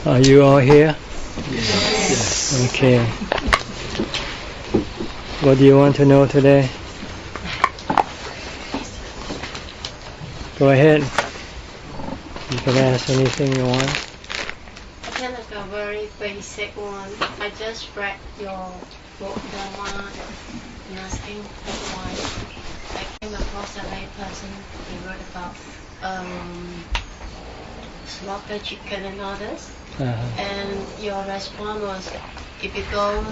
Are you all here? Yes. Okay. What do you want to know today? Go ahead. You can ask anything you want. Kind of a very basic one. I just read your book, Dhamma, and asking why I came across a lay person. He wrote about slaughter chicken and others. And your response was, if you go,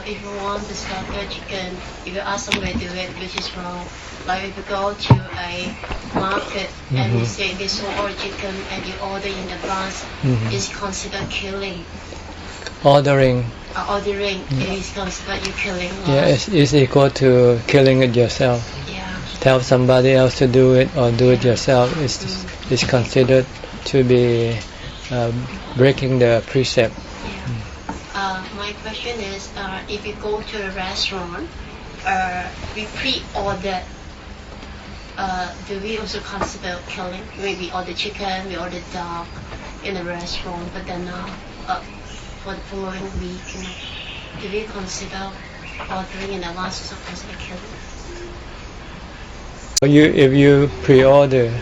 if you want to slaughter chicken, if you ask somebody to do it, which is wrong. Like if you go to a market and you say this is all chicken and you order in advance, it's considered killing. Ordering. Ordering is considered you killing. Yeah, it's equal to killing it yourself. Yeah. Tell somebody else to do it or do it yourself. It's considered to be breaking the precept. Yeah. My question is, if you go to a restaurant, we pre-order. Do we also consider killing? Maybe order chicken, we order dog in a restaurant, but then for the following week, do we consider ordering in advance also consider killing? If you pre-order,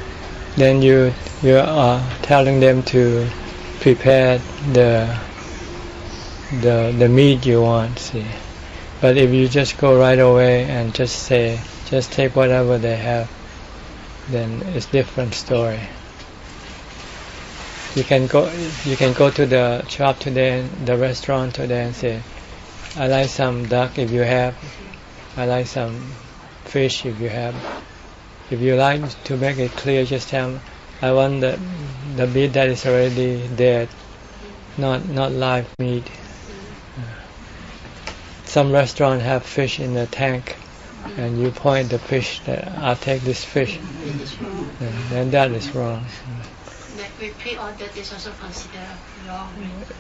then you are telling them to prepare the meat you want. See, but if you just go right away and just say, just take whatever they have, then it's different story. You can go to the shop today, the restaurant today, and say, I like some duck if you have, I like some fish if you have. If you like to make it clear, just tell them, I want the meat that is already dead, not live meat. Some restaurants have fish in the tank, and you point the fish that I'll take this fish, then that is wrong. Like we pre-order is also considered wrong.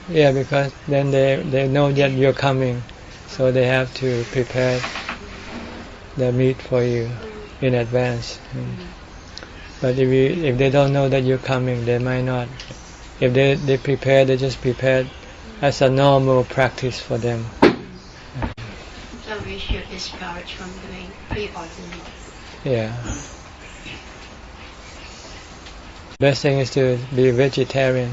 Yeah, because then they know that you're coming, so they have to prepare the meat for you in advance. But if they don't know that you're coming, they might not. If they prepare, they just prepare as a normal practice for them. So we should discourage from doing pre-ordering. Yeah. Best thing is to be vegetarian.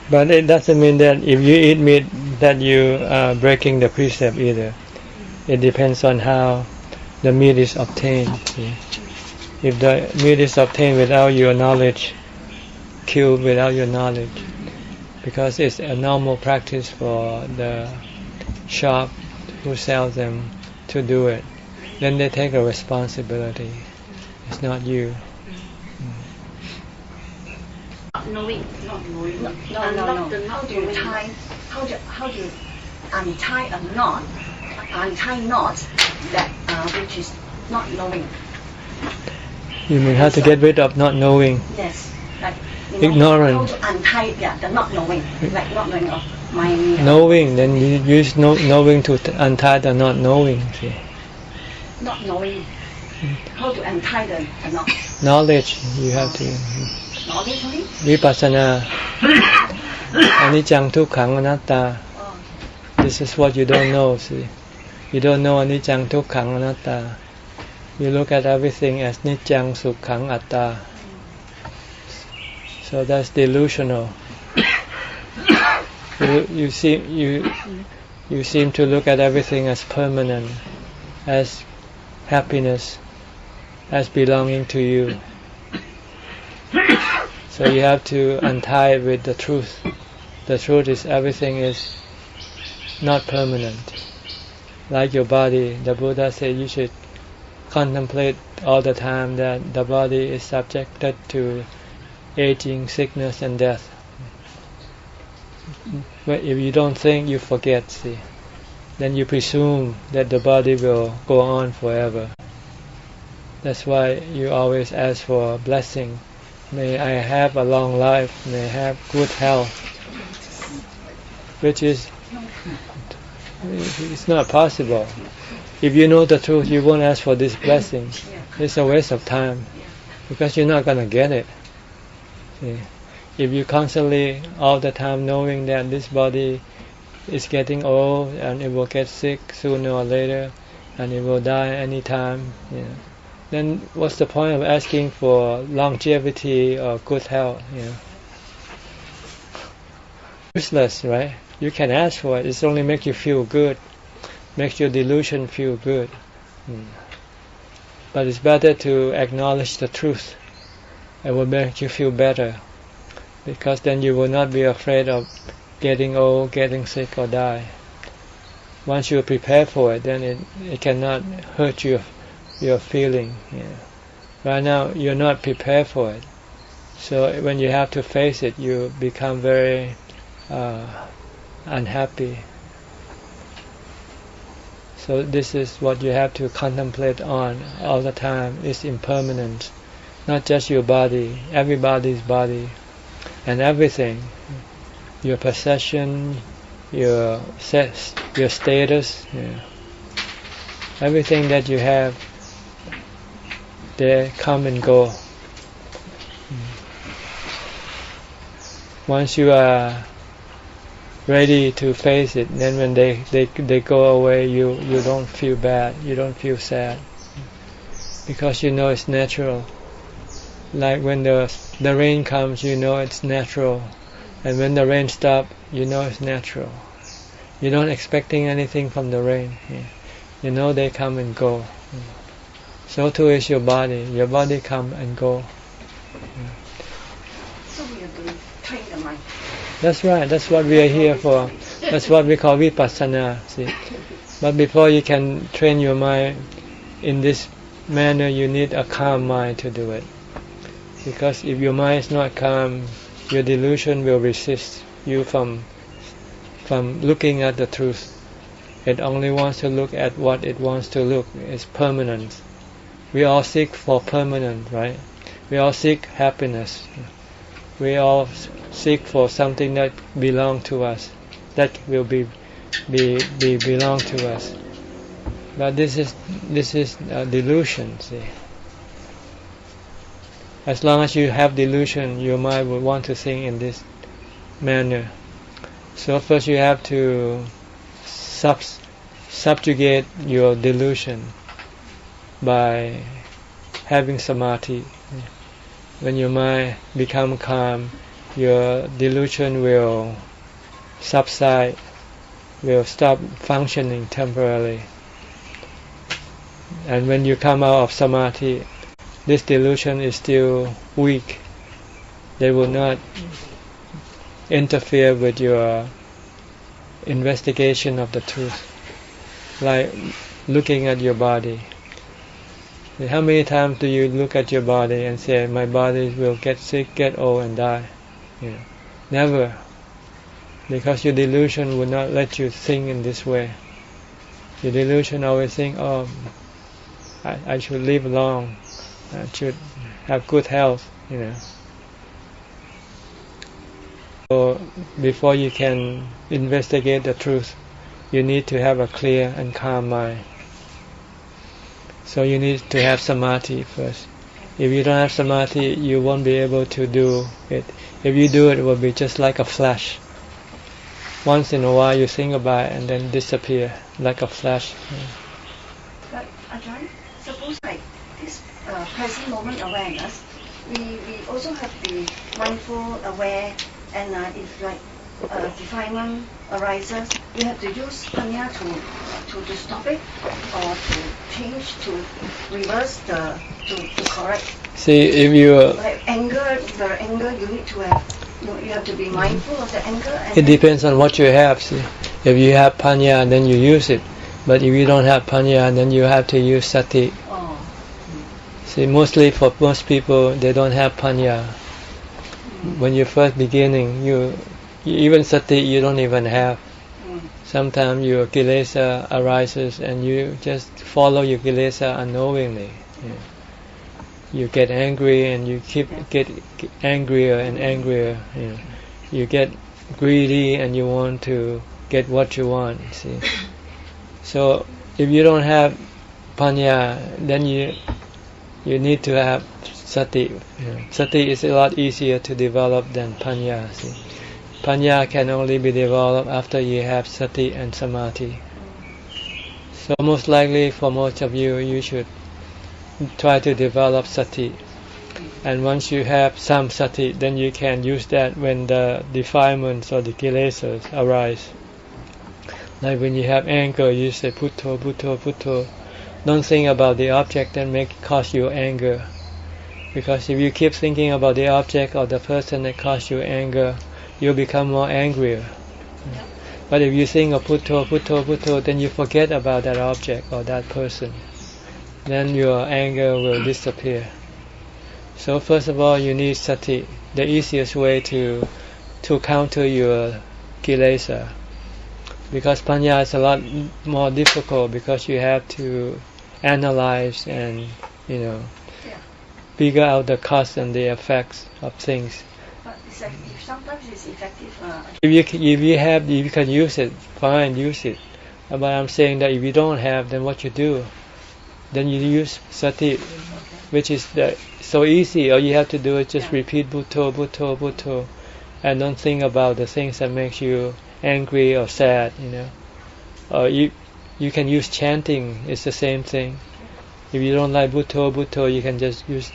But it doesn't mean that if you eat meat that you are breaking the precept either. It depends on how the meat is obtained. See? If the meat is obtained without your knowledge, killed without your knowledge, because it's a normal practice for the shop who sells them to do it, then they take a responsibility. It's not you. Knowing, not knowing, no. How to untie a knot, that which is not knowing. You mean how to get rid of not knowing? Yes, like ignorance. How to untie the not knowing, like not knowing of my. Knowing, then you use knowing to untie the not knowing. See? Not knowing. How to untie the knot? Knowledge, you have to. Knowledge only? Vipassana. Anicca dukkha anatta. This is what you don't know. See, you don't know anicca dukkha anatta. You look at everything as niccang sukhang atta. So that's delusional. You seem to look at everything as permanent, as happiness, as belonging to you. So you have to untie it with the truth. The truth is everything is not permanent. Like your body, the Buddha said you should contemplate all the time that the body is subjected to aging, sickness and death. But if you don't think, you forget, see. Then you presume that the body will go on forever. That's why you always ask for a blessing. May I have a long life, may I have good health. Which is It's not possible. If you know the truth, you won't ask for this blessing. It's a waste of time because you're not gonna get it. See? If you constantly, all the time, knowing that this body is getting old and it will get sick sooner or later, and it will die anytime, then what's the point of asking for longevity or good health? Useless, right? You can ask for it. It's only make you feel good, makes your delusion feel good. But it's better to acknowledge the truth. It will make you feel better, because then you will not be afraid of getting old, getting sick, or die. Once you prepare for it, then it cannot hurt your feeling. Right now, you're not prepared for it. So when you have to face it, you become very unhappy. So this is what you have to contemplate on all the time. It's impermanence. Not just your body, everybody's body, and everything. Your possession, your status, everything that you have, they come and go. Once you are ready to face it, then when they go away, you don't feel bad, you don't feel sad, because you know it's natural. Like when the rain comes, you know it's natural, and when the rain stops, you know it's natural. You're not expecting anything from the rain. You know they come and go. So too is your body. Your body come and go. So we have to train the mind. That's right. That's what we are here for. That's what we call vipassana. See, but before you can train your mind in this manner, you need a calm mind to do it. Because if your mind is not calm, your delusion will resist you from looking at the truth. It only wants to look at what it wants to look. It's permanent. We all seek for permanent, right? We all seek happiness. We all seek for something that belongs to us, that will be belong to us. But this is a delusion. See, as long as you have delusion, your mind will want to think in this manner. So first you have to subjugate your delusion by having samadhi. When your mind becomes calm, your delusion will subside, will stop functioning temporarily. And when you come out of samadhi, this delusion is still weak. They will not interfere with your investigation of the truth, like looking at your body. How many times do you look at your body and say, my body will get sick, get old and die? Never. Because your delusion will not let you think in this way. Your delusion always think, oh, I should live long, I should have good health, So before you can investigate the truth, you need to have a clear and calm mind. So you need to have samadhi first. If you don't have samadhi, you won't be able to do it. If you do it, it will be just like a flash. Once in a while you think about it and then disappear like a flash. But Ajahn, suppose like this present moment awareness, we also have to be mindful, aware, and if like defilement arises, we have to use panya to stop it, or to change, to reverse to correct. See, if you like anger, you need to have, you have to be mindful of the anger. And it depends on what you have. See, if you have panya, then you use it. But if you don't have panya, then you have to use sati. See, mostly for most people, they don't have panya. When you're first beginning, you even sati you don't even have. Sometimes your kilesa arises and you just follow your kilesa unknowingly. You get angry and you get angrier and angrier. You get greedy and you want to get what you want. See, so if you don't have panya, then you need to have sati. Sati is a lot easier to develop than panya. See, panya can only be developed after you have sati and samadhi. So most likely for most of you, you should try to develop sati. And once you have some sati, then you can use that when the defilements or the kilesas arise. Like when you have anger, you say putto, putto, putto. Don't think about the object that cause you anger. Because if you keep thinking about the object or the person that caused you anger, you'll become more angrier. But if you think of putto, putto, putto, then you forget about that object or that person. Then your anger will disappear. So first of all, you need sati, the easiest way to counter your kilesa. Because panya is a lot more difficult because you have to analyze and figure out the cause and the effects of things. But sometimes it's effective. If you can use it, fine, use it. But I'm saying that if you don't have, then what you do? Then you use sati, which is so easy. All you have to do is just repeat butto, butto, butto, and don't think about the things that makes you angry or sad. Or you can use chanting. It's the same thing. If you don't like butto, butto, you can just use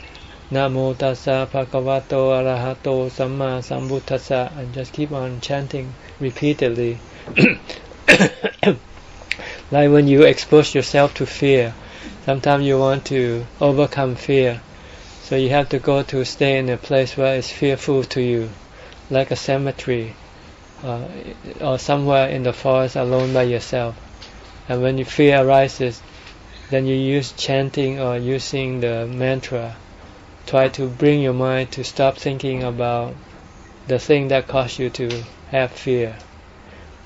Namo tassa bhagavato arahato samma sambuddhassa and just keep on chanting repeatedly. Like when you expose yourself to fear, sometimes you want to overcome fear, so you have to go to stay in a place where it's fearful to you, like a cemetery or somewhere in the forest alone by yourself. And when your fear arises, then you use chanting or using the mantra. Try to bring your mind to stop thinking about the thing that caused you to have fear.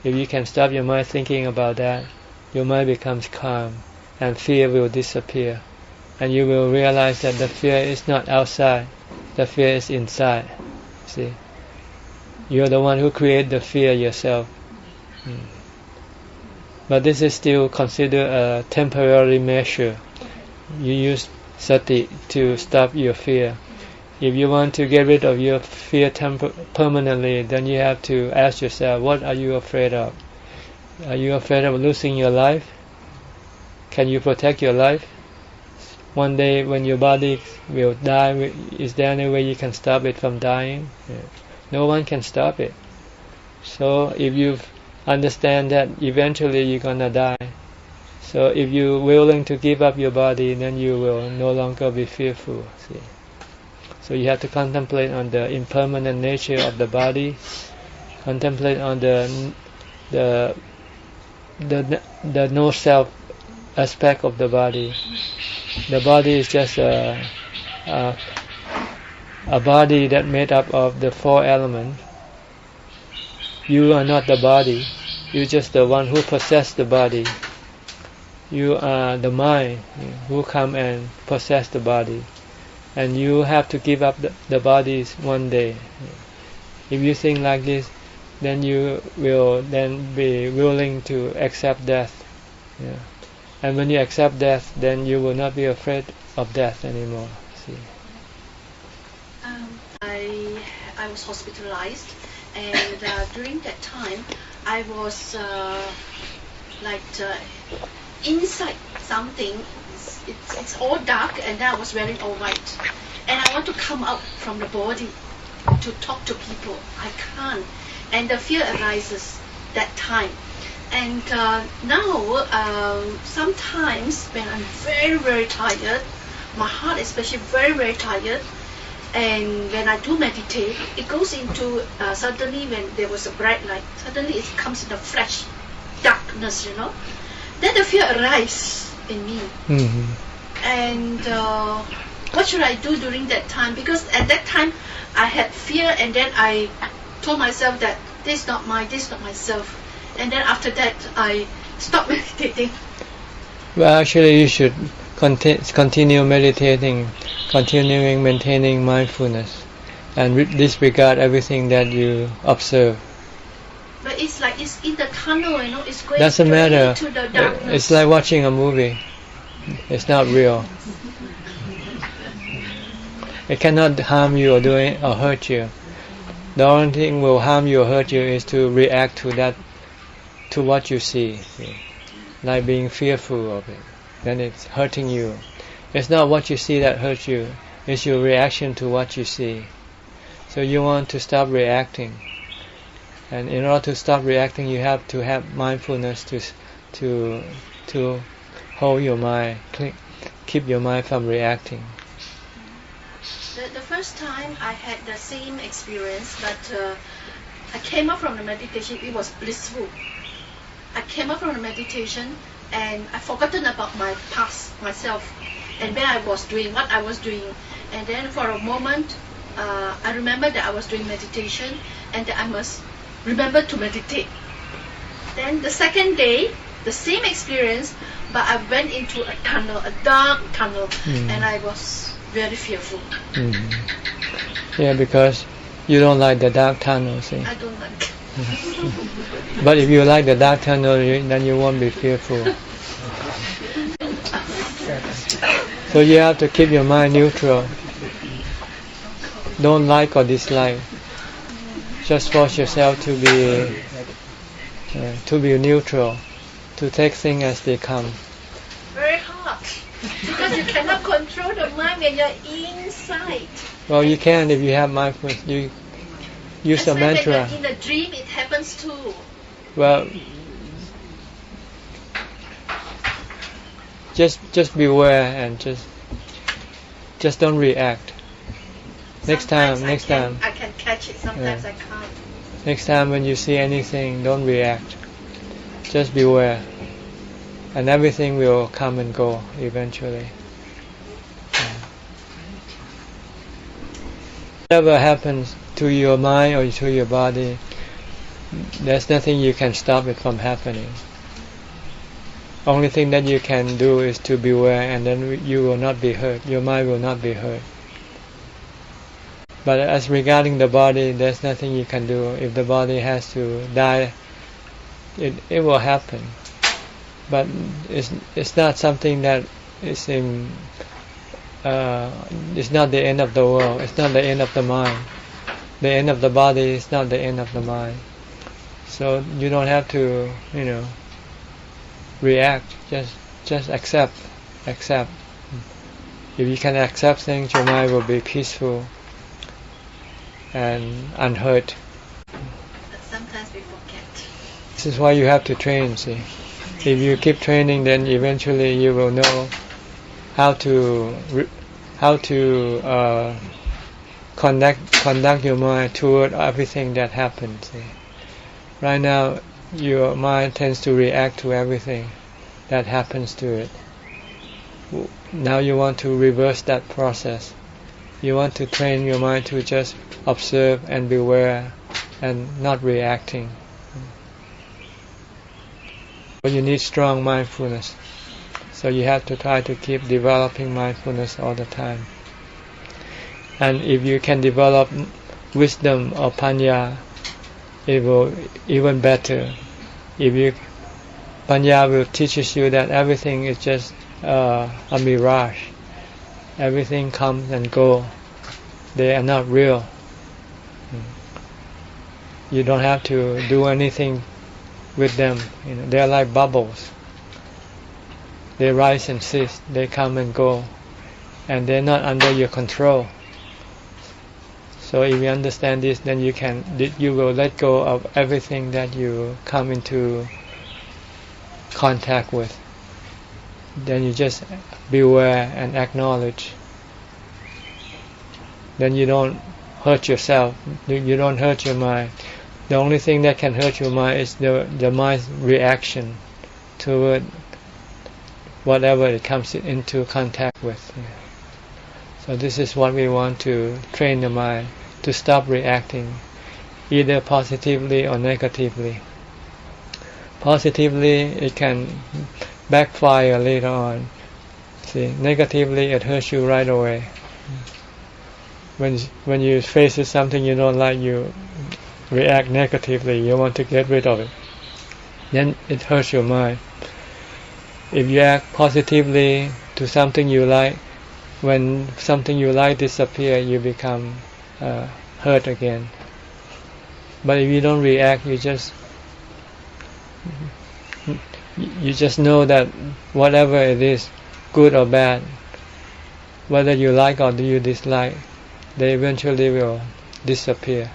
If you can stop your mind thinking about that, your mind becomes calm and fear will disappear. And you will realize that the fear is not outside, the fear is inside. See? You're the one who created the fear yourself. But this is still considered a temporary measure. You use sati to stop your fear. If you want to get rid of your fear permanently, then you have to ask yourself, what are you afraid of? Are you afraid of losing your life? Can you protect your life? One day when your body will die, is there any way you can stop it from dying? No one can stop it. So if you understand that eventually you're gonna die, so if you're willing to give up your body, then you will no longer be fearful. See? So you have to contemplate on the impermanent nature of the body, contemplate on the no self aspect of the body. The body is just a body that made up of the four elements. You are not the body. You're just the one who possesses the body. You are the mind who come and possess the body, and you have to give up the bodies one day. If you think like this, then you will then be willing to accept death. And when you accept death, then you will not be afraid of death anymore. See? I was hospitalized, and during that time, I was inside something. It's all dark, and then I was wearing all white, and I want to come out from the body to talk to people. I can't, and the fear arises that time. And now sometimes when I'm very, very tired, my heart especially very, very tired, and when I do meditate, it goes into suddenly when there was a bright light, suddenly it comes in a flash darkness, then the fear arises in me. And what should I do during that time? Because at that time I had fear, and then I told myself that this is not mine, this is not myself. And then after that, I stopped meditating. Well, actually, you should continue meditating, continuing maintaining mindfulness, and disregard everything that you observe. But it's like it's in the tunnel, you know. It's going Doesn't straight matter. to the darkness. It's like watching a movie. It's not real. It cannot harm you or hurt you. The only thing will harm you or hurt you is to react to that, to what you see, like being fearful of it. Then it's hurting you. It's not what you see that hurts you. It's your reaction to what you see. So you want to stop reacting. And in order to stop reacting, you have to have mindfulness to hold your mind, keep your mind from reacting. The first time I had the same experience, but I came up from the meditation. It was blissful. I came up from the meditation and I forgotten about my past, myself, and where I was doing, what I was doing. And then for a moment, I remember that I was doing meditation and that I must remember to meditate. Then the second day, the same experience, but I went into a tunnel, a dark tunnel, and I was very fearful. Yeah, because you don't like the dark tunnel, see. I don't like. But if you like the dark tunnel, then you won't be fearful. So you have to keep your mind neutral. Don't like or dislike. Just force yourself to be neutral, to take things as they come. Very hard. Because you cannot control the mind when you're inside. Well, you can if you have mindfulness. You use a mantra. When you're in a dream, it happens too. Well, just beware and just don't react. Next time. I can catch it. Sometimes I can't. Next time when you see anything, don't react. Just beware, and everything will come and go eventually. Whatever happens to your mind or to your body, there's nothing you can stop it from happening. Only thing that you can do is to beware, and then you will not be hurt. Your mind will not be hurt. But as regarding the body, there's nothing you can do. If the body has to die, it will happen. But it's not something that is it's not the end of the world. It's not the end of the mind. The end of the body is not the end of the mind. So you don't have to, react. Just accept. If you can accept things, your mind will be peaceful and unhurt. But sometimes we forget. This is why you have to train, see. If you keep training, then eventually you will know how to conduct your mind toward everything that happens. See. Right now, your mind tends to react to everything that happens to it. Now you want to reverse that process. You want to train your mind to just observe and beware and not reacting. But you need strong mindfulness. So you have to try to keep developing mindfulness all the time. And if you can develop wisdom or panya, it will even better. Panya will teach you that everything is just a mirage. Everything comes and goes. They are not real. You don't have to do anything with them. They are like bubbles. They rise and cease. They come and go, and they're not under your control. So if you understand this, then you will let go of everything that you come into contact with. Then you just beware and acknowledge. Then you don't hurt yourself. You don't hurt your mind. The only thing that can hurt your mind is the mind's reaction toward whatever it comes into contact with. So this is what we want to train the mind, to stop reacting, either positively or negatively. Positively, it can backfire later on. See, negatively, it hurts you right away. When you face something you don't like, react negatively, you want to get rid of it, then it hurts your mind. If you act positively to something you like, when something you like disappears, you become hurt again. But if you don't react, you just know that whatever it is, good or bad, whether you like or you dislike, they eventually will disappear.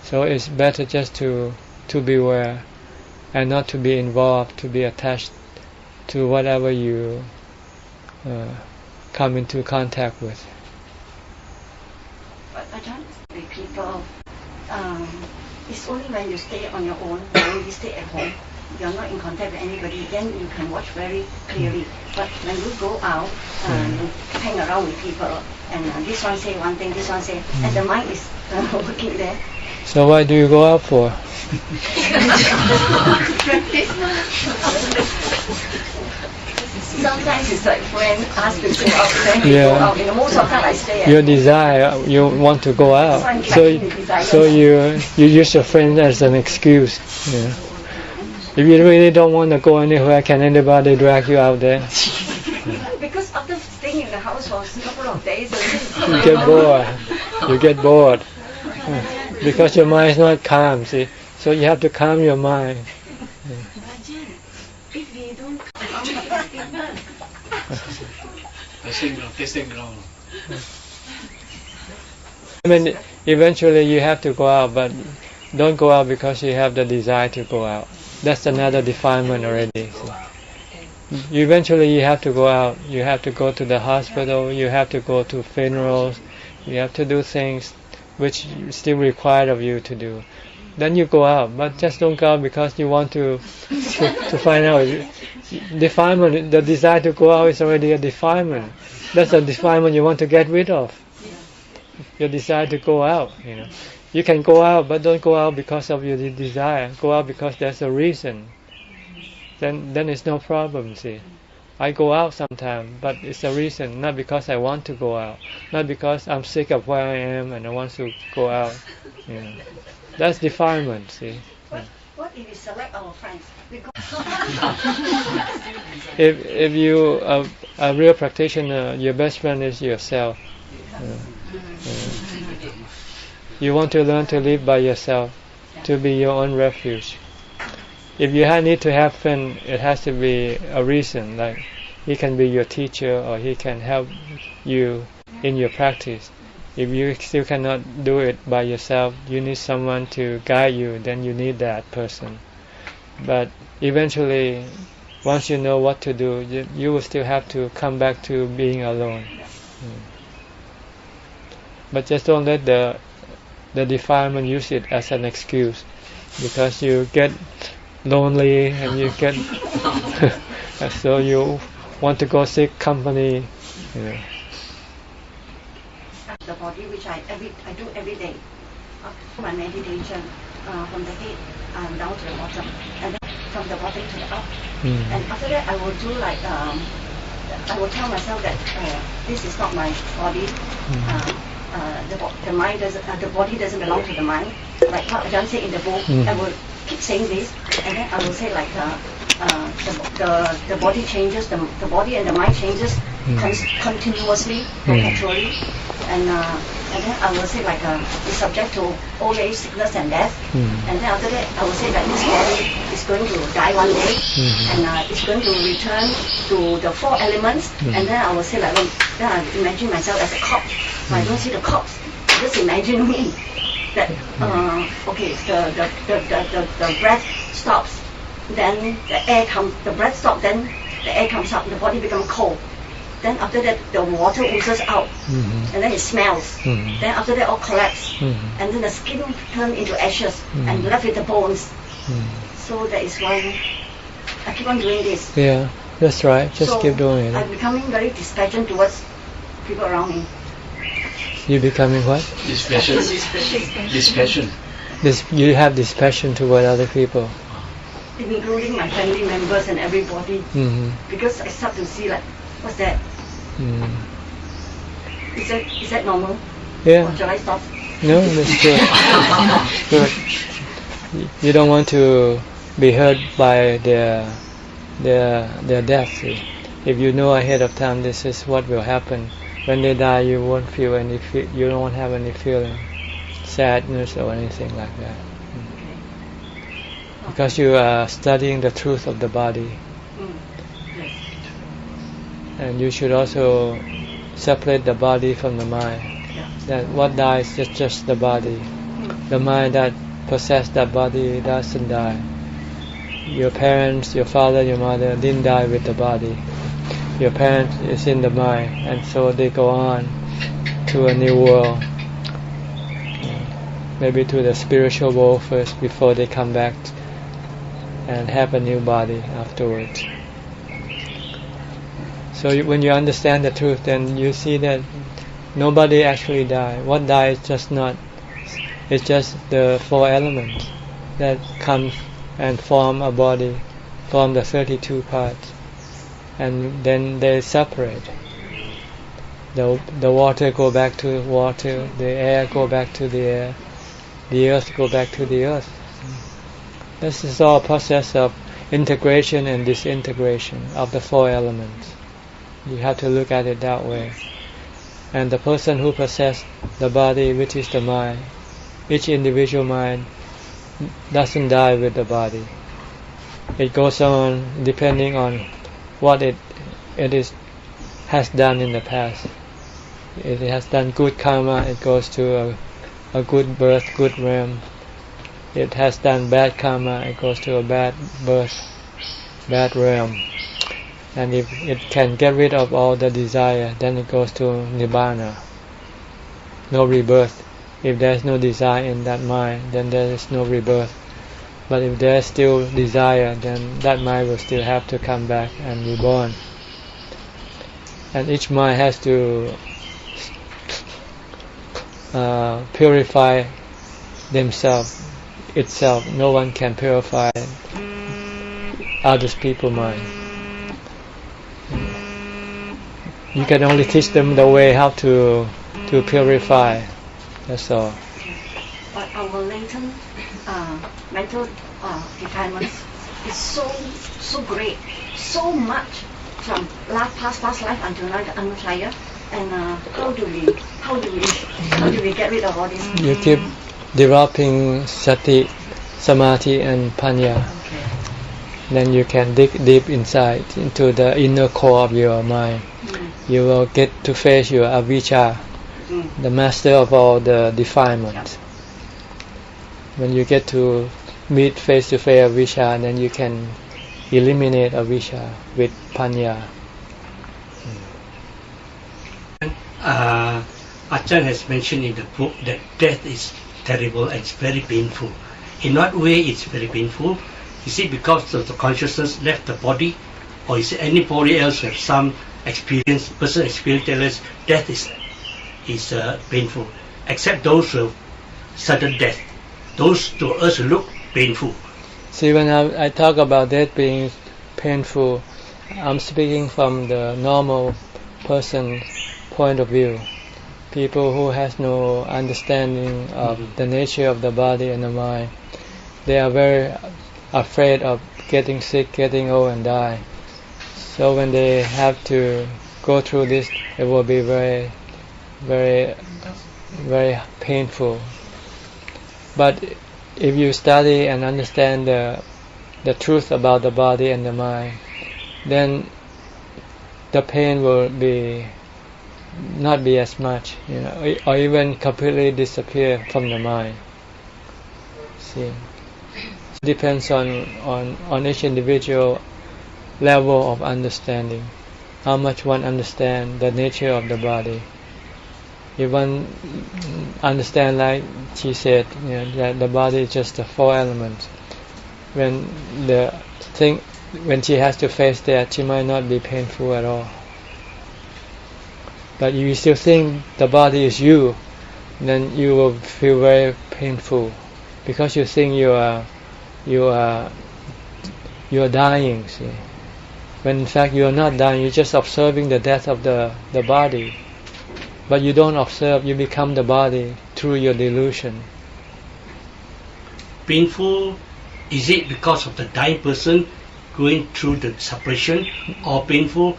So it's better just to beware and not to be involved, to be attached to whatever you come into contact with. But Ajahn, the people, it's only when you stay on your own, when you stay at home, you're not in contact with anybody, then you can watch very clearly. But when you go out, you hang around with people, and this one say one thing, this one say, and the mind is working there. So what do you go out for? Sometimes it's like friends ask to go out, then you Yeah. go out. Most of the time I stay at Your home. desire, you want to go out, so you use your friends as an excuse. Yeah. If you really don't want to go anywhere, can anybody drag you out there? Because after staying in the house for a couple of days, You get bored. You get bored. Because your mind is not calm, see. So you have to calm your mind. if we don't testing ground. I mean, eventually you have to go out, but don't go out because you have the desire to go out. That's another defilement already. Eventually you have to go out. You have to go to the hospital. You have to go to funerals. You have to do things which is still required of you to do. Then you go out, but just don't go out because you want to find out. Defilement, the desire to go out is already a defilement. That's a defilement you want to get rid of. Your desire to go out, you know. You can go out, but don't go out because of your desire. Go out because there's a reason. Then it's no problem, see. I go out sometimes, but it's a reason, not because I want to go out. Not because I'm sick of where I am and I want to go out. You know. That's defilement, see. What if we select our friends? If you are a real practitioner, your best friend is yourself. You want to learn to live by yourself, to be your own refuge. If you need to have friend, it has to be a reason, like he can be your teacher or he can help you in your practice. If you still cannot do it by yourself, you need someone to guide you, then you need that person. But eventually, once you know what to do, you will still have to come back to being alone. But just don't let the defilement use it as an excuse, because you get lonely and you get so you want to go seek company. You know. The body, which I do every day, my meditation, from the head down to the bottom, and then from the bottom to the up. And after that, I will do like I will tell myself that this is not my body. The mind doesn't. The body doesn't belong to the mind. Like what Ajahn said in the book, I will keep saying this, and then I will say like the body changes, the body and the mind changes continuously, perpetually, and then I will say like it's subject to old age, sickness, and death, and then after that I will say that this body is going to die one day, and it's going to return to the four elements, and then I will say like then I imagine myself as a corpse. I don't see the corpse, just imagine me. That okay, the breath stops, then the air comes, the breath stops, then the air comes up, the body becomes cold. Then after that, the water oozes out, and then it smells. Then after that, all collapse, and then the skin turns into ashes, and left with the bones. So that is why I keep on doing this. Yeah, that's right. Just so keep doing it. I'm becoming very dispassionate towards people around me. You becoming what? Dispassion. Dispassion. You have dispassion toward other people. Including my family members and everybody. Because I start to see like, what's that? Is that normal? Yeah. Or shall I stop? No, that's good. Good. You don't want to be hurt by their death. See. If you know ahead of time this is what will happen, when they die you won't feel you don't have any feeling, sadness or anything like that. Because you are studying the truth of the body. And you should also separate the body from the mind. That what dies is just the body. The mind that possesses that body doesn't die. Your parents, your father, your mother didn't die with the body. Your parents is in the mind, and so they go on to a new world. Maybe to the spiritual world first before they come back and have a new body afterwards. So when you understand the truth, then you see that nobody actually dies. What dies it's just the 4 elements that come and form a body, form the 32 parts, and then they separate. The water go back to water, the air go back to the air, the earth go back to the earth. This is all a process of integration and disintegration of the 4 elements. You have to look at it that way. And the person who possesses the body, which is the mind, each individual mind doesn't die with the body. It goes on depending on what it has done in the past. If it has done good karma, it goes to a good birth, good realm. It has done bad karma, it goes to a bad birth, bad realm. And if it can get rid of all the desire, then it goes to Nibbana, no rebirth. If there is no desire in that mind, then there is no rebirth. But if there is still desire, then that mind will still have to come back and be born. And each mind has to purify itself. No one can purify others people's mind. You can only teach them the way how to purify. That's all. But our latent mental defilements is so great, so much from past life until now the unflyer. And how do we get rid of all this? You keep developing sati, samadhi, and panya. Okay. Then you can dig deep inside into the inner core of your mind. You will get to face your avijja, the master of all the defilements. When you get to meet face to face avijja, then you can eliminate avijja with panya. Ajahn has mentioned in the book that death is terrible and it's very painful. In what way it's very painful? Is it because of the consciousness left the body, or is it anybody else have some experience, personal experience tell us death is painful, except those who have sudden death. Those to us look painful. See, when I talk about death being painful, I'm speaking from the normal person's point of view. People who has no understanding of the nature of the body and the mind, they are very afraid of getting sick, getting old and die. So when they have to go through this, it will be very, very, very painful. But if you study and understand the truth about the body and the mind, then the pain will not be as much, or even completely disappear from the mind. See, it depends on each individual level of understanding, how much one understands the nature of the body. If one understand, like she said, that the body is just the 4 elements, when she has to face that, she might not be painful at all. But if you still think the body is you, then you will feel very painful, because you think you are dying. See, when in fact you are not dying, you're just observing the death of the body. But you don't observe, you become the body through your delusion. Painful, is it because of the dying person going through the separation, or painful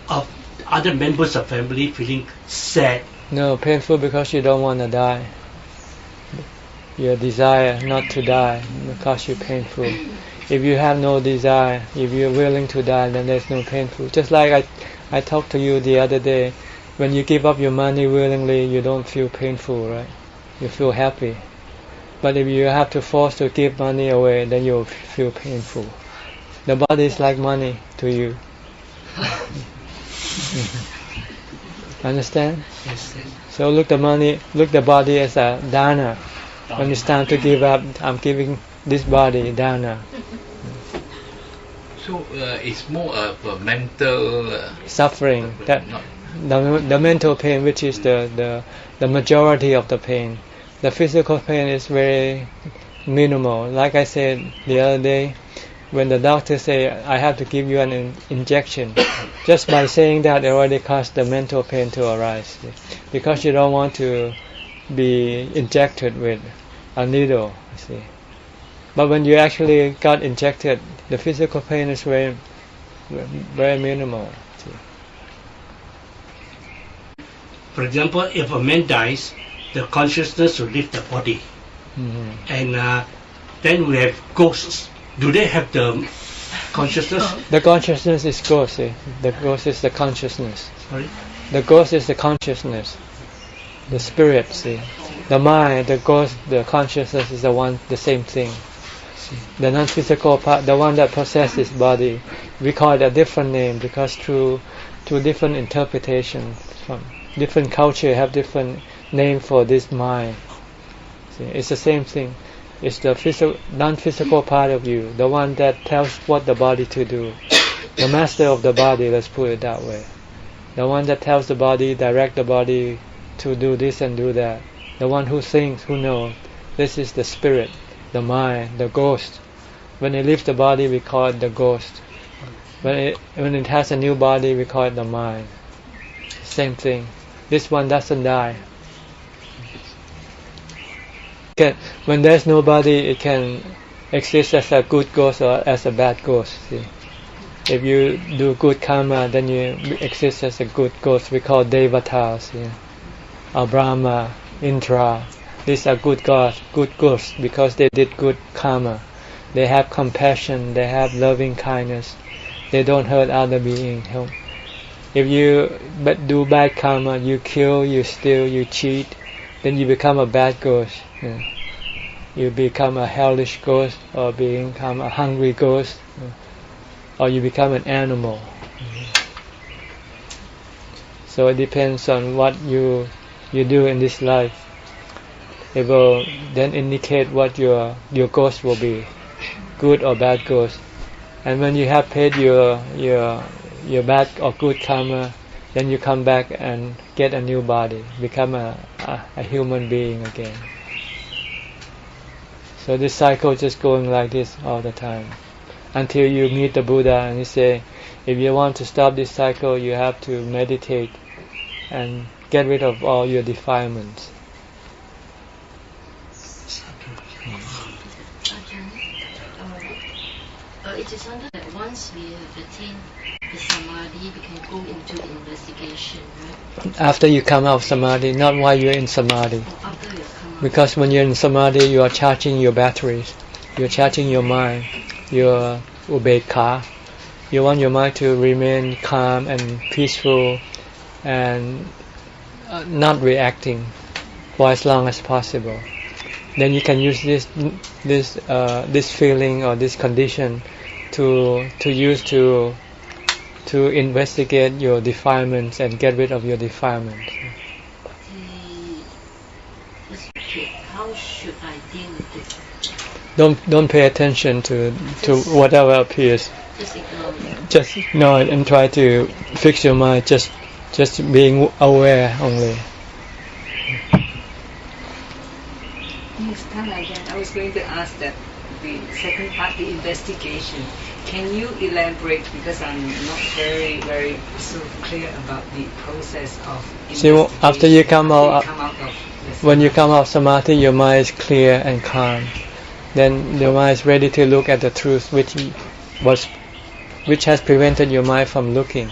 of other members of family feeling sad? No, painful because you don't want to die. Your desire not to die because you're painful. If you have no desire, if you're willing to die, then there's no painful. Just like I talked to you the other day, when you give up your money willingly, you don't feel painful, right? You feel happy. But if you have to force to give money away, then you'll feel painful. The body is like money to you. Understand? Yes, yes. So look the body as a dana. When it's time to give up, I'm giving this body dana. So it's more of a mental Suffering. That the mental pain, which is the majority of the pain. The physical pain is very minimal. Like I said the other day, when the doctor say I have to give you an injection, just by saying that it already caused the mental pain to arise, because you don't want to be injected with a needle. See, but when you actually got injected, the physical pain is very, very minimal. See. For example, if a man dies, the consciousness will leave the body, and then we have ghosts. Do they have the consciousness? The consciousness is ghost. See. The ghost is the consciousness. Sorry? The ghost is the consciousness. The spirit. See. The mind, the ghost, the consciousness is the same thing. The non-physical part, the one that possesses body, we call it a different name because through different interpretations from different culture have different name for this mind. See, it's the same thing. It's the non-physical part of you, the one that tells what the body to do. The master of the body, let's put it that way. The one that tells the body, direct the body to do this and do that. The one who thinks, who knows. This is the spirit, the mind, the ghost. When it leaves the body, we call it the ghost. When it has a new body, we call it the mind. Same thing. This one doesn't die. When there's no body, it can exist as a good ghost or as a bad ghost. See? If you do good karma, then you exist as a good ghost. We call devatas, or Brahma, Indra. These are good gods, good ghosts, because they did good karma. They have compassion, they have loving kindness. They don't hurt other beings. If you do bad karma, you kill, you steal, you cheat, then you become a bad ghost. You become a hellish ghost, or become a hungry ghost, or you become an animal. So it depends on what you do in this life. It will then indicate what your ghost will be, good or bad ghost. And when you have paid your bad or good karma, then you come back and get a new body, become a human being again. So this cycle just going like this all the time, until you meet the Buddha and he say, if you want to stop this cycle, you have to meditate and get rid of all your defilements. It is under that once we have attained the samadhi, we can go into the investigation, right? After you come out of samadhi, not while you're in samadhi. After you come out. Because when you're in samadhi, you are charging your batteries. You're charging your mind, your ubekkha. You want your mind to remain calm and peaceful and not reacting for as long as possible. Then you can use this feeling or this condition to use to investigate your defilements and get rid of your defilements. How should I deal with it? Don't pay attention to whatever appears. Just ignore it. Just know it and try to fix your mind. Just being aware only. Next time again, I was going to ask that the second part, the investigation. Can you elaborate, because I'm not very so clear about the process of investigation See, after you come out of the when you come out of samadhi, your mind is clear and calm. Then your mind is ready to look at the truth which has prevented your mind from looking.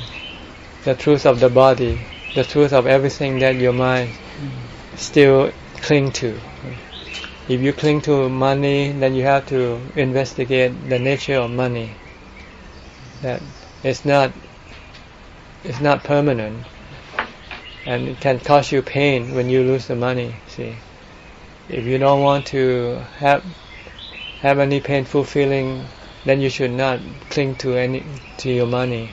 The truth of the body, the truth of everything that your mind still cling to. If you cling to money, then you have to investigate the nature of money. That it's not permanent, and it can cause you pain when you lose the money. See, if you don't want to have any painful feeling, then you should not cling to your money.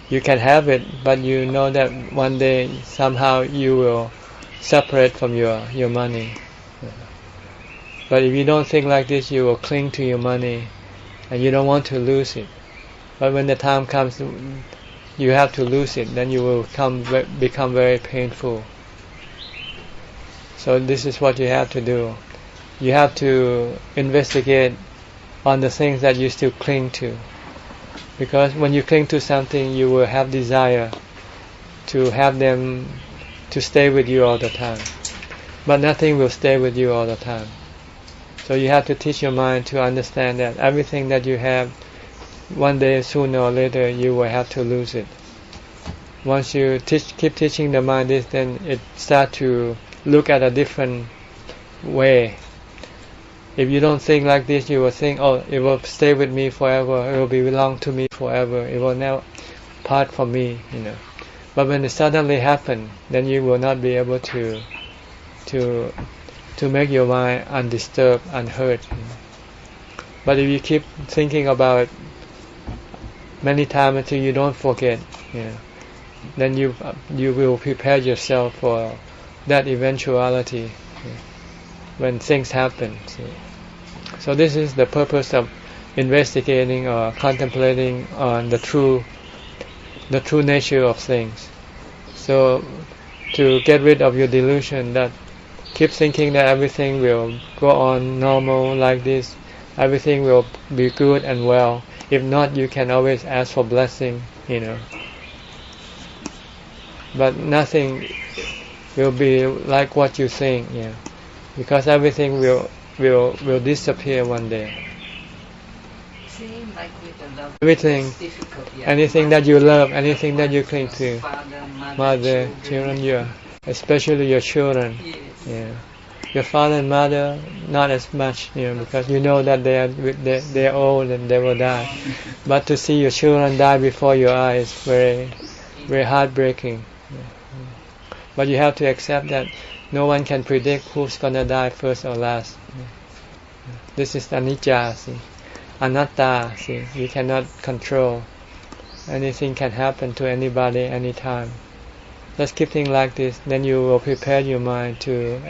You can have it, but you know that one day somehow you will separate from your money. But if you don't think like this, you will cling to your money, and you don't want to lose it. But when the time comes, you have to lose it, then you will become very painful. So this is what you have to do. You have to investigate on the things that you still cling to. Because when you cling to something, you will have desire to have them to stay with you all the time. But nothing will stay with you all the time. So you have to teach your mind to understand that everything that you have, one day, sooner or later, you will have to lose it. Once you keep teaching the mind this, then it starts to look at a different way. If you don't think like this, you will think, oh, it will stay with me forever, it will belong to me forever, it will never part from me, But when it suddenly happens, then you will not be able to make your mind undisturbed, unhurt. But if you keep thinking about it many times until you don't forget, then you will prepare yourself for that eventuality when things happen. So this is the purpose of investigating or contemplating on the true nature of things. So to get rid of your delusion that keep thinking that everything will go on normal like this, everything will be good and well. If not, you can always ask for blessing, But nothing will be like what you think, because everything will disappear one day. Same like with the love. Everything, It's difficult, anything that you love, anything that you cling to, Father, mother, children, especially your children. Yes. Your father and mother, not as much, because you know that they are old and they will die. But to see your children die before your eyes is very, very heartbreaking. But you have to accept that no one can predict who's gonna die first or last. This is anicca, anatta. You cannot control. Anything can happen to anybody, anytime. Just keep things like this, then you will prepare your mind to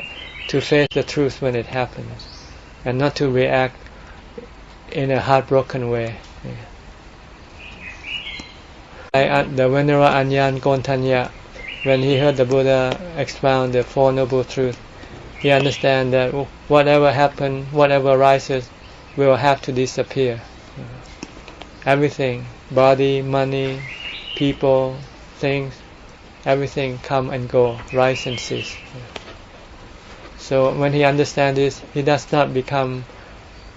face the truth when it happens, and not to react in a heartbroken way. The Venerable Ajahn Kontanya, when he heard the Buddha expound the Four Noble Truths, he understands that whatever happens, whatever arises, will have to disappear. Everything, body, money, people, things, everything come and go, rise and cease. So when he understands this, he does not become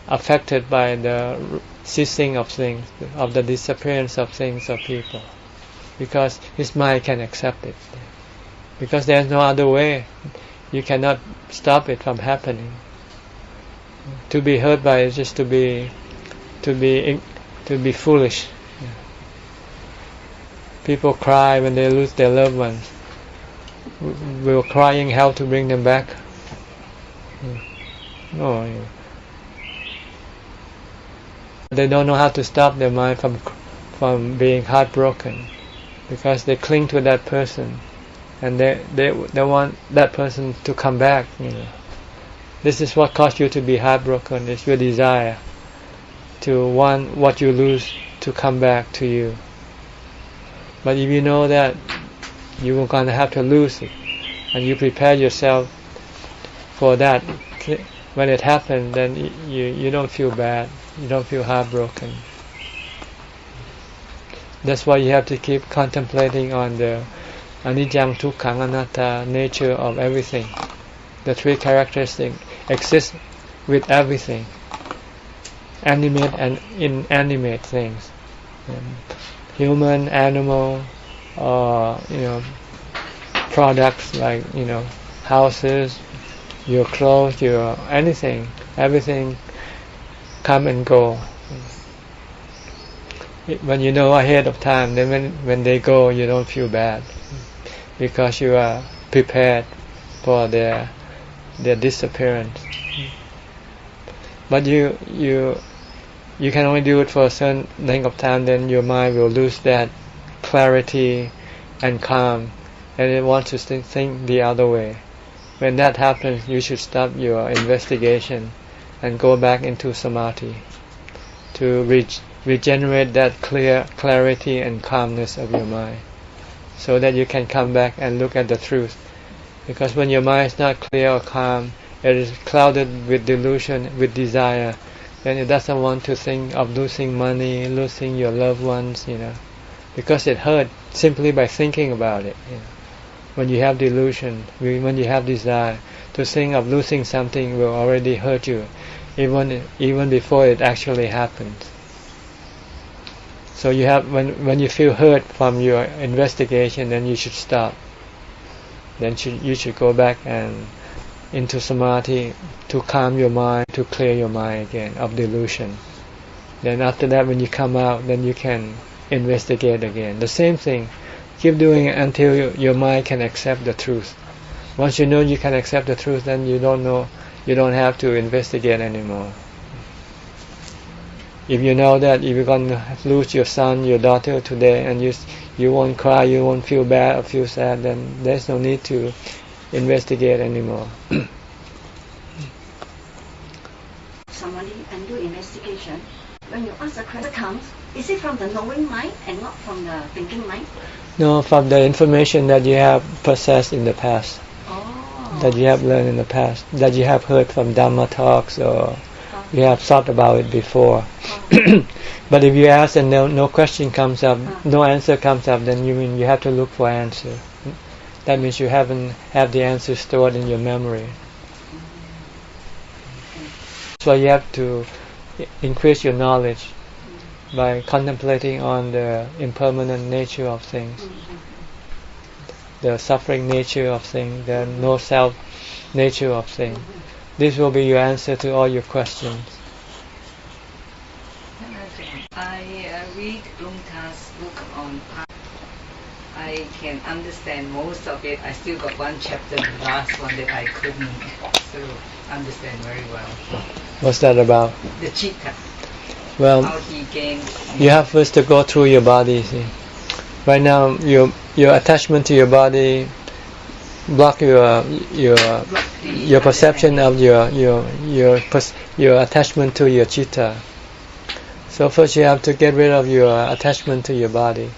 affected by the ceasing of things, of the disappearance of things or people, because his mind can accept it. Because there is no other way. You cannot stop it from happening. To be hurt by it is just to be foolish. People cry when they lose their loved ones. Will crying help to bring them back? No. They don't know how to stop their mind from being heartbroken, because they cling to that person, and they want that person to come back. This is what caused you to be heartbroken. It's your desire to want what you lose to come back to you. But if you know that you are going to have to lose it, and you prepare yourself for that, when it happens, then you don't feel bad, you don't feel heartbroken. That's why you have to keep contemplating on the anicca, dukkha, anatta nature of everything. The three characteristics exist with everything, animate and inanimate things, human, animal, or products like houses, your clothes, your anything, everything come and go. When you know ahead of time, then when they go, you don't feel bad because you are prepared for their disappearance. But you can only do it for a certain length of time, then your mind will lose that clarity and calm, and it wants to think the other way. When that happens, you should stop your investigation and go back into samadhi to regenerate that clarity and calmness of your mind, so that you can come back and look at the truth. Because when your mind is not clear or calm, it is clouded with delusion, with desire, then it doesn't want to think of losing money, losing your loved ones, because it hurt simply by thinking about it. When you have delusion, when you have desire, to think of losing something will already hurt you, even before it actually happens. So you have when you feel hurt from your investigation, then you should stop. Then you should go back and into samadhi to calm your mind, to clear your mind again of delusion. Then after that, when you come out, then you can investigate again. The same thing. Keep doing it until your mind can accept the truth. Once you know you can accept the truth, then you don't have to investigate anymore. If you know that if you're going to lose your son, your daughter today, and you won't cry, you won't feel bad or feel sad, then there's no need to investigate anymore. Samadhi and do investigation. When you ask a question comes, is it from the knowing mind and not from the thinking mind? No, from the information that you have possessed in the past, that you have learned in the past, that you have heard from Dhamma talks, or you have thought about it before. But if you ask and no question comes up, no answer comes up, then you have to look for answer. That means you haven't have the answer stored in your memory. So you have to increase your knowledge by contemplating on the impermanent nature of things, the suffering nature of things, the no self nature of things. This will be your answer to all your questions. I read Lungta's book on Past. I can understand most of it. I still got one chapter, the last one, that I couldn't understand very well. What's that about? The chitta. Well, How he gained. you have first to go through your body. See, right now your attachment to your body block your perception of your attachment to your chitta. So first you have to get rid of your attachment to your body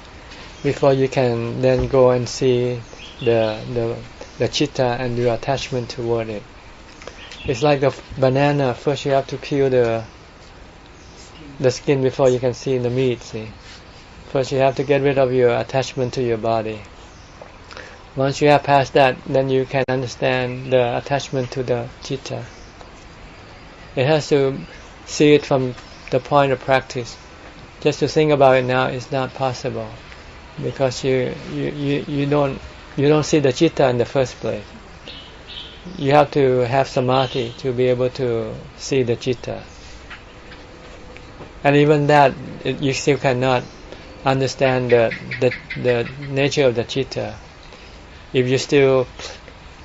before you can then go and see the chitta and your attachment toward it. It's like the banana. First you have to peel the skin before you can see the meat. See, first you have to get rid of your attachment to your body. Once you have passed that, then you can understand the attachment to the chitta. It has to see it from the point of practice. Just to think about it now is not possible, because you don't see the chitta in the first place. You have to have samadhi to be able to see the chitta. And even that, you still cannot understand the nature of the chitta if you still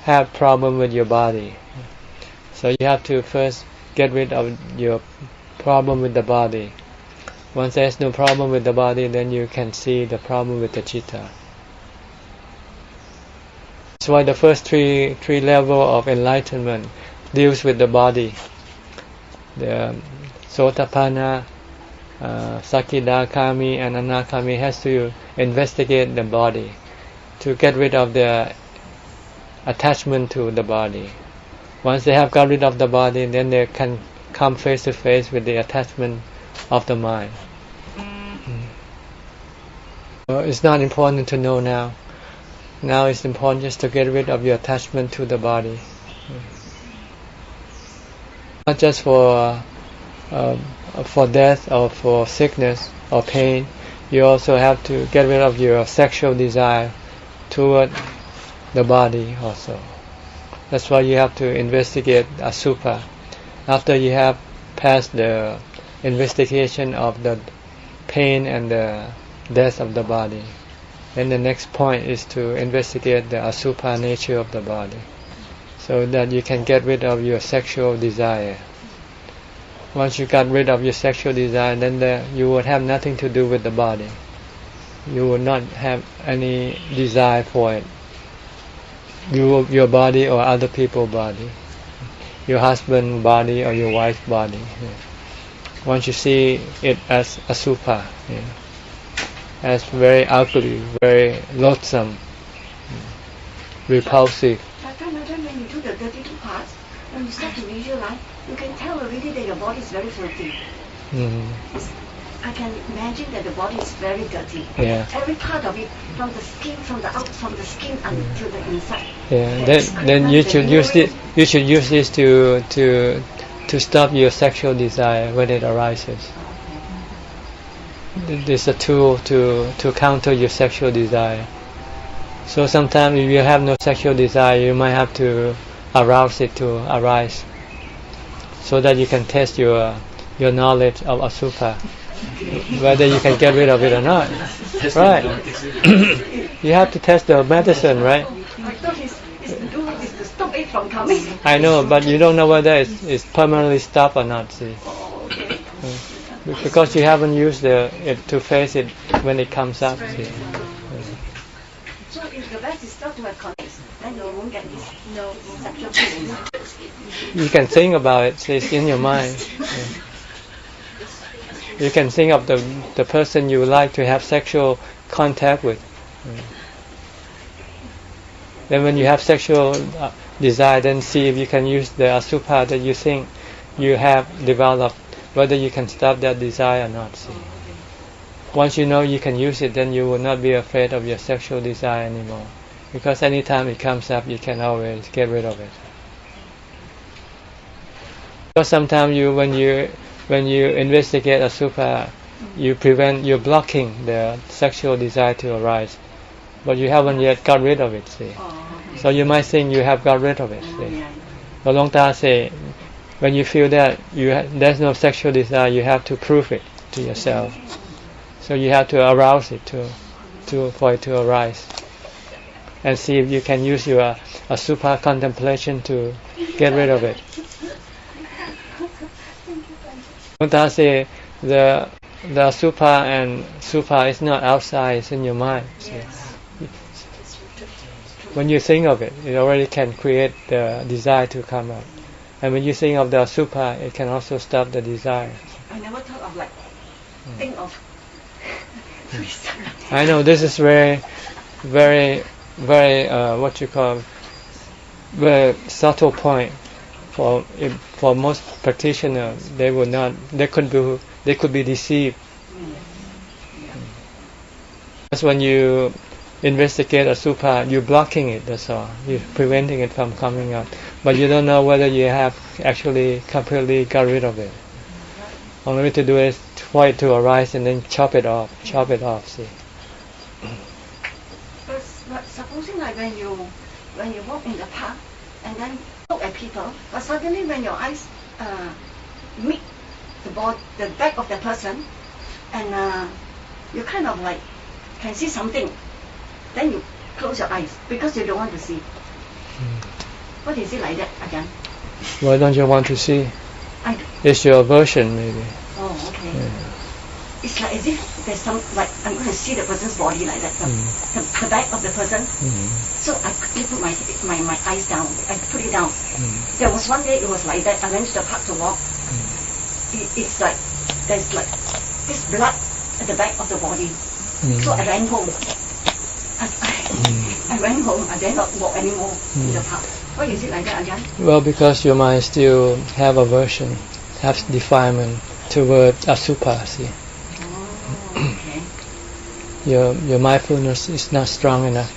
have problem with your body. So you have to first get rid of your problem with the body. Once there's no problem with the body, then you can see the problem with the chitta. That's why the first three level of enlightenment deals with the body. The Sotapanna, Sakidakami and Anakami has to investigate the body to get rid of the attachment to the body. Once they have got rid of the body, then they can come face to face with the attachment of the mind. So it's not important to know now. Now it's important just to get rid of your attachment to the body. Not just for death or for sickness or pain. You also have to get rid of your sexual desire toward the body also. That's why you have to investigate Asupa. After you have passed the investigation of the pain and the death of the body, then the next point is to investigate the Asupa nature of the body, so that you can get rid of your sexual desire. Once you got rid of your sexual desire, then you would have nothing to do with the body. You would not have any desire for it. Your body or other people's body, your husband's body or your wife's body. Once you see it as Asupa, as very ugly, very loathsome, repulsive. When you do the 32 parts, when you start to visualize, you can tell already that your body is very filthy. I can imagine that the body is very dirty. Yeah. Every part of it, from the skin, from the skin until the inside. Yeah. Then you should use this. You should use this to stop your sexual desire when it arises. This is a tool to counter your sexual desire. So sometimes if you have no sexual desire, you might have to arouse it to arise, so that you can test your knowledge of Asupa, whether you can get rid of it or not. Right? You have to test the medicine, right? I thought is to stop it from coming. I know, but you don't know whether it's permanently stopped or not. See, because you haven't used it to face it when it comes up. See. So if the best is not to have context, then you won't get this sexual feeling. You can think about it. See, it's in your mind. You can think of the person you would like to have sexual contact with. Then when you have sexual desire, then see if you can use the Asupa that you think you have developed, whether you can stop that desire or not. See. Once you know you can use it, then you will not be afraid of your sexual desire anymore, because anytime it comes up, you can always get rid of it. Because sometimes when you investigate Asupa, you're blocking the sexual desire to arise, but you haven't yet got rid of it. See, so you might think you have got rid of it. See, but Long Ta say, when you feel that there's no sexual desire, you have to prove it to yourself. So you have to arouse it for it to arise, and see if you can use your Asupa contemplation to get rid of it. Long Ta say the Asupa and Supa is not outside; it's in your mind. See? When you think of it, it already can create the desire to come up, and when you think of the Asupa, it can also stop the desire. I never thought of think of. I know this is very, very, very what you call very subtle point for most practitioners. They could be deceived. That's when you investigate Asupa, you're blocking it. That's all. You're preventing it from coming up, but you don't know whether you have actually completely got rid of it. Only way to do it is for it to arise and then chop it off. See. But supposing like when you walk in the park and then look at people, but suddenly when your eyes meet the back of the person, and you kind of like can see something, then you close your eyes because you don't want to see. What is it like that, Ajahn? Why don't you want to see? It's your aversion, maybe. Oh, okay. Yeah. It's like as if there's some, like I'm going to see the person's body like that, the back of the person. So I quickly put my eyes down. I put it down. There was one day it was like that. I went to the park to walk. It's like there's like this blood at the back of the body. So I ran home. I went home. I dare not walk anymore in the park. Why is it like that, Ajahn? Well, because your mind still have aversion, have defilement toward Asupa. See. Okay. Your mindfulness is not strong enough.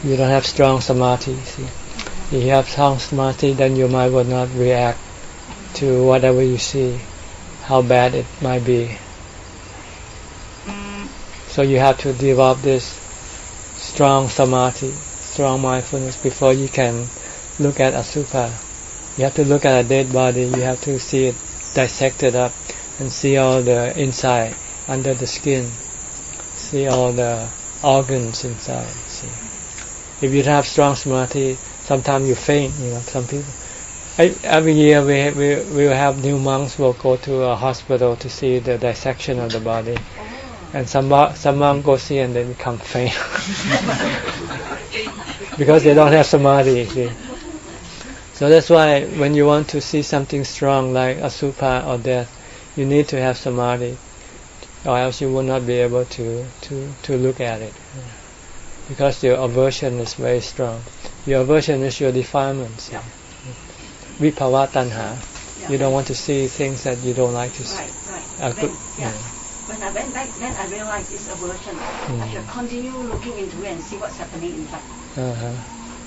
You don't have strong samadhi. See. If you have strong samadhi, then your mind will not react to whatever you see, how bad it might be. So you have to develop this strong samadhi, strong mindfulness before you can look at asubha. You have to look at a dead body, you have to see it dissected up and see all the inside, under the skin, see all the organs inside. See. If you have strong samadhi, sometimes you faint, some people. Every year we will have new monks will go to a hospital to see the dissection of the body. And some monks go see and they become faint. Because they don't have samadhi. See. So that's why when you want to see something strong like asubha or death, you need to have samadhi, or else you will not be able to look at it. Because your aversion is very strong. Your aversion is your defilements. Yeah. Vibhava tanha. Yeah. You don't want to see things that you don't like to see. Right. When I went back, then I realized it's aversion. I should continue looking into it and see what's happening inside.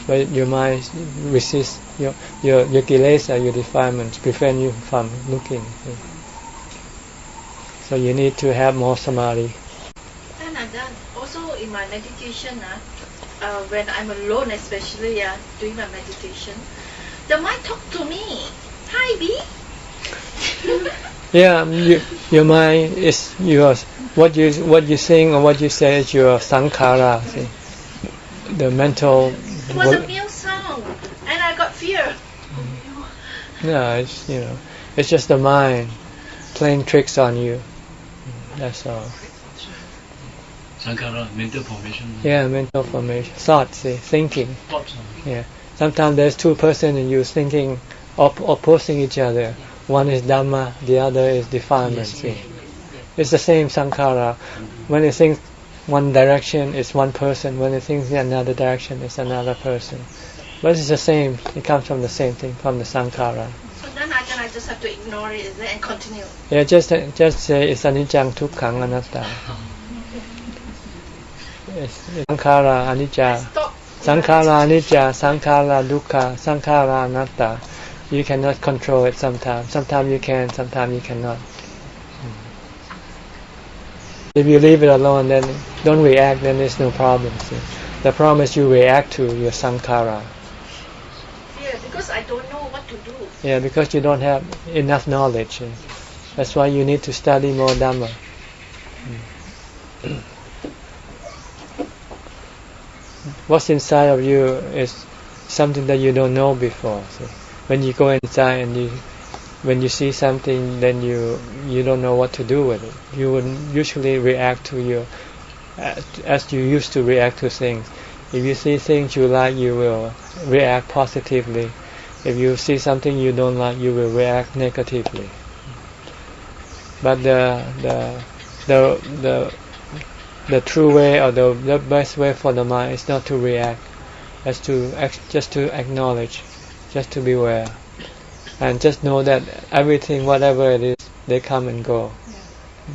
But your mind resists, your kilesa, your defilements prevent you from looking. So you need to have more samadhi. And also in my meditation, when I'm alone especially, doing my meditation, the mind talk to me. Hi, B. Yeah, your mind is yours. What you think or what you say is your sankhara. See? The mental. It was a male sound, and I got fear. No, it's just the mind playing tricks on you. That's all. Sankhara, mental formation. Yeah, mental formation, thoughts, thinking. Thoughts. Yeah, sometimes there's two persons in you thinking opposing each other. One is Dhamma, the other is defilement. See? It's the same sankhara. When you think one direction, it's one person. When you think in another direction, it's another person. But it's the same. It comes from the same thing, from the sankhara. So then I just have to ignore it, is it, and continue. Yeah, just say it's anicca, dukkha, anatta. It's sankhara, anicca. Sankhara, anicca, sankhara, dukkha, sankhara, anatta. You cannot control it sometimes. Sometimes you can, sometimes you cannot. If you leave it alone, then don't react, then there's no problem. See? The problem is you react to your sankhara. Yeah, because I don't know what to do. Yeah, because you don't have enough knowledge. That's why you need to study more Dhamma. What's inside of you is something that you don't know before. See? When you go inside and when you see something, then you don't know what to do with it. You would usually react to as you used to react to things. If you see things you like, you will react positively. If you see something you don't like, you will react negatively. But the true way or the best way for the mind is not to react, just to acknowledge, just to be aware. And just know that everything, whatever it is, they come and go.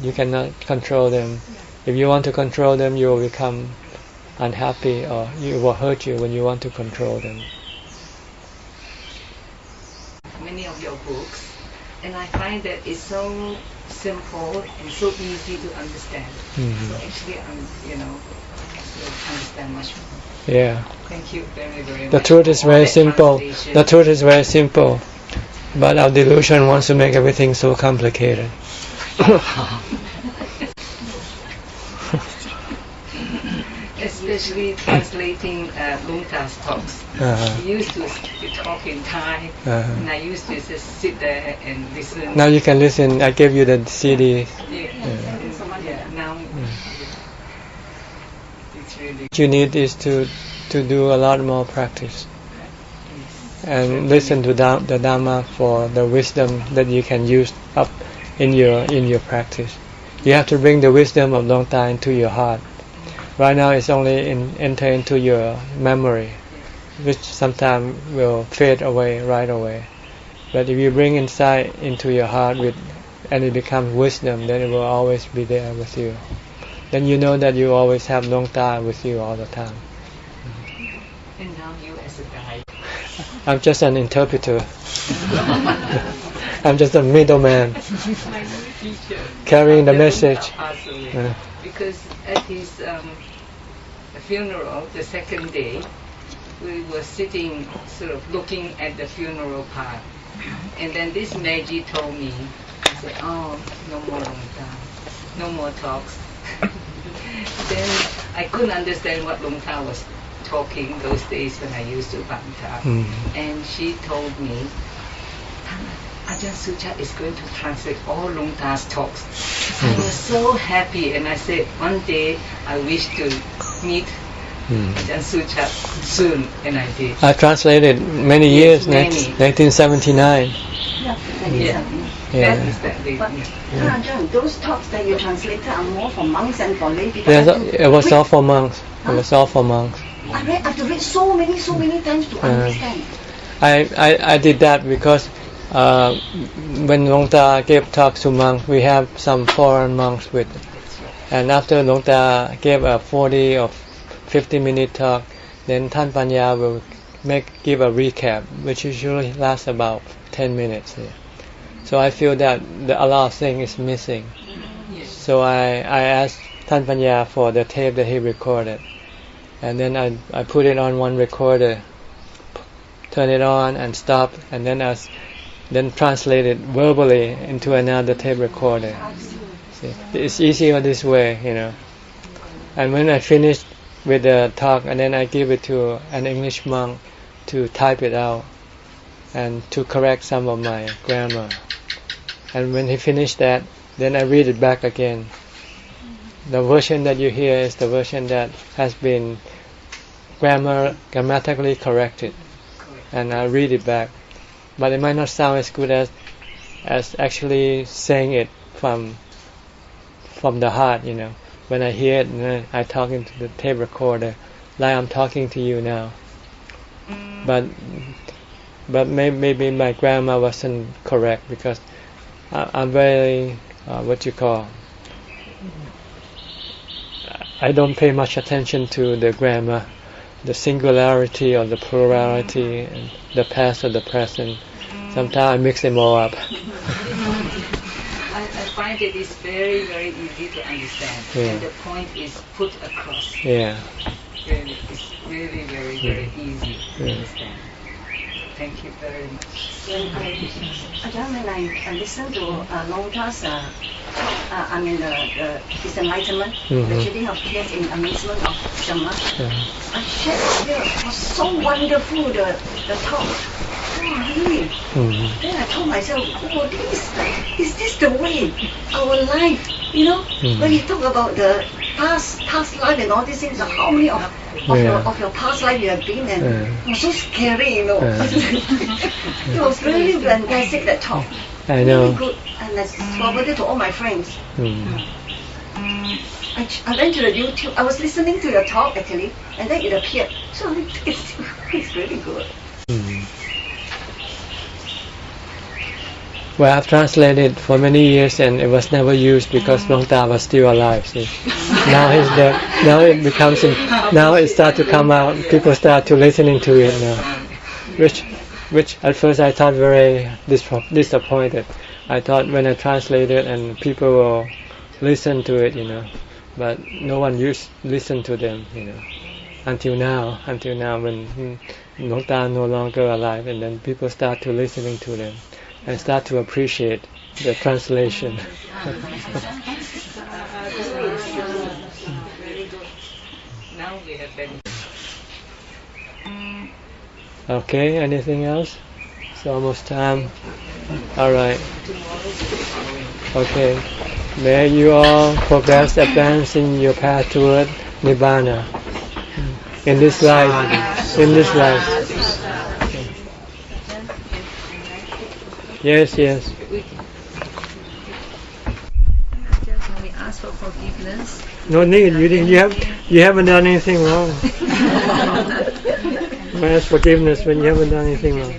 You cannot control them. If you want to control them, you will become unhappy, or it will hurt you when you want to control them. Many of your books, and I find that it's so simple and so easy to understand. So actually, understand much more. Yeah. Thank you very, very much. The truth is very simple. The truth is very simple. But our delusion wants to make everything so complicated. Especially translating Lungta's talks. He used to talk in Thai, and I used to just sit there and listen. Now you can listen. I gave you the CD. Now it's really. What you need is to do a lot more practice. And listen to the Dhamma for the wisdom that you can use up in your practice. You have to bring the wisdom of Long Tai into your heart. Right now it's only enter into your memory, which sometimes will fade away right away. But if you bring insight into your heart and it becomes wisdom, then it will always be there with you. Then you know that you always have Long Tai with you all the time. And now you as a guide. I'm just an interpreter. I'm just a middleman My new teacher carrying the after message. Lungta passed away, because at his funeral, the second day, we were sitting sort of looking at the funeral part, and then this Meiji told me, he said, "Oh, no more Lungta, no more talks." Then I couldn't understand what Lungta was talking those days when I used to Bangta. And she told me, Ajahn Suchart is going to translate all Lungta's talks. I was so happy, and I said, one day I wish to meet Ajahn Suchart soon, and I did. I translated many years, many. 1979. That is that big. But Ajahn, those talks that you translated are more for monks and for lay people. Yes, it was all for monks. It was all for monks. I have to read so many times to understand. I did that because when Lungta gave talks to monks, we have some foreign monks with, and after Lungta gave a 40 or 50-minute talk, then Tan Panya will give a recap, which usually lasts about 10 minutes. Yeah. So I feel that a lot of things is missing. So I asked Tan Panya for the tape that he recorded, and then I put it on one recorder, turn it on and stop, and then translate it verbally into another tape recorder. See, it's easier this way, you know. And when I finished with the talk, and then I give it to an English monk to type it out and to correct some of my grammar. And when he finished that, then I read it back again. The version that you hear is the version that has been grammatically corrected, and I read it back. But it might not sound as good as actually saying it from the heart, you know. When I hear it, and I talk into the tape recorder, like I'm talking to you now. But maybe my grammar wasn't correct, because I'm very I don't pay much attention to the grammar, the singularity or the plurality, and the past or the present. Sometimes I mix them all up. I find it is very, very easy to understand, and the point is put across. Yeah. Really, it's really very, very easy to understand. Thank you very much. Ajahn, when I listen to Longta's his enlightenment, the cheating of tears in amazement of Dhamma, I shed a tear. It was so wonderful, the talk. Oh, really? Then I told myself, is this the way our life, you know? When you talk about the past life and all these things, how many of your past life you have been, and it was so scary, you know. It was really fantastic, that talk. I know. Really good, and I forwarded to all my friends. I went to the YouTube. I was listening to your talk actually, and then it appeared. So it's really good. Well, I've translated for many years, and it was never used because Longta was still alive. See? Now he's dead. Now it becomes. Now it starts to come out. People start to listening to it now, which at first I thought very disappointed. I thought when I translated and people will listen to it, you know, but no one listen to them, you know, until now when Longta no longer alive, and then people start to listening to them and start to appreciate the translation. Now we have been. Okay, anything else? It's almost time. Alright. Okay. May you all progress, advance in your path toward Nibbana. In this life. In this life. Yes. Can we ask for forgiveness? No need. You haven't done anything wrong. Ask forgiveness when you haven't done anything wrong.